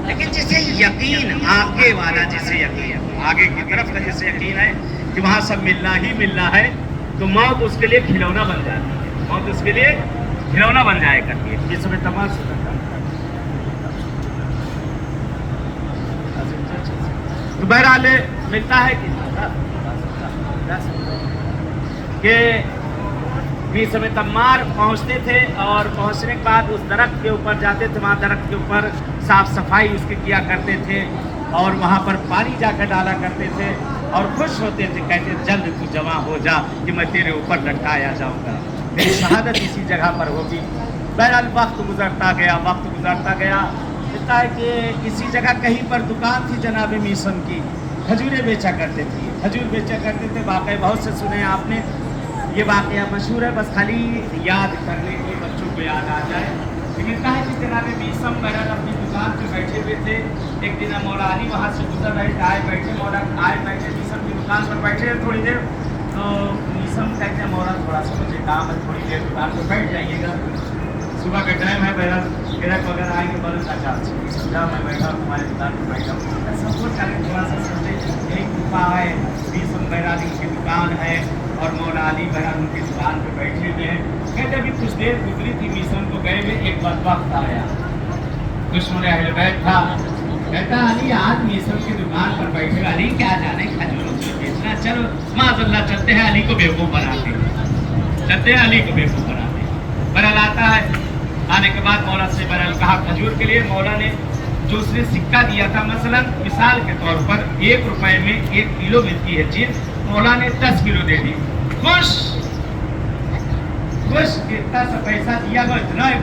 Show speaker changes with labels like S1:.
S1: لیکن جسے یقین آگے والا، جسے یقین آگے کی طرف کا جسے یقین ہے کہ وہاں سب ملنا ہی ملنا ہے، تو موت اس کے لیے کھلونا بن جاتی ہے، موت اس کے لیے کھلونا بن جائے کرتی ہے. یہ سب تمام تو بہرحال ملتا ہے کہ بیس میں تمار پہنچتے تھے، اور پہنچنے کے بعد اس درخت کے اوپر جاتے تھے. وہاں درخت کے اوپر صاف صفائی اس کی کیا کرتے تھے، اور وہاں پر پانی جا کر ڈالا کرتے تھے، اور خوش ہوتے تھے، کہتے جلد تو جمع ہو جا کہ میں تیرے اوپر لٹکایا جاؤں گا، میری شہادت اسی جگہ پر ہوگی. بہرحال وقت گزرتا گیا، وقت گزرتا گیا. کہتا ہے کہ کسی جگہ کہیں پر دکان تھی جناب میسن کی، کھجوریں بیچا کرتے تھے، کھجور بیچا کرتے تھے. واقعہ بہت سے سنے ہیں آپ نے، یہ واقعہ مشہور ہے، بس خالی یاد کرنے کے بچوں کو یاد آ جائے. لیکن کہا کہ جناب میسم بہرحال اپنی دکان پہ بیٹھے ہوئے تھے. ایک دن مولا علی وہاں سے گزر رہے تھے، آئے بیٹھے، مولا آئے بیٹھے میسم کی دکان پر بیٹھے ہیں تھوڑی دیر. تو میسم کہتے ہیں مولا تھوڑا سا مجھے کام ہے، تھوڑی دیر دکان پہ بیٹھ جائیے گا، صبح کا ٹائم ہے. بہرحال گرہک وغیرہ آئیں گے، بولے اچھا سمجھا میں بیٹھا ہوں تمہاری دکان پہ بیٹھا ہوں. سب کو تھوڑا سا سمجھے یہی دفاع ہے، میسم بہرحال ان کی دکان ہے اور مولا علی بہرحال ان کی دکان پہ بیٹھے ہوئے ہیں. کہتے ابھی کچھ دیر گزری تھی، میسم کو گئے ہوئے ایک بدبخت آیا، دشمن اہل بیت تھا. کہتا علی آج میسم کی دکان پر بیٹھے، علی کیا جانے کھجوروں سے بیچنا، چلو معاذ اللہ چلتے ہیں، علی کو بیوقوف بناتے ہیں، چلتے ہیں علی کو بیوقوف بناتے ہیں. بہرحال آتا ہے، آنے کے بعد مولا سے بہرحال کہا کھجور کے لیے. مولا نے جو اس نے سکہ دیا تھا، مثلا مثال کے طور پر 1 روپے میں 1 کلو ملتی ہے چیز، مولا نے 10 کلو دے دی. خوش خوش اتنا سا پیسہ دیا گا، اتنا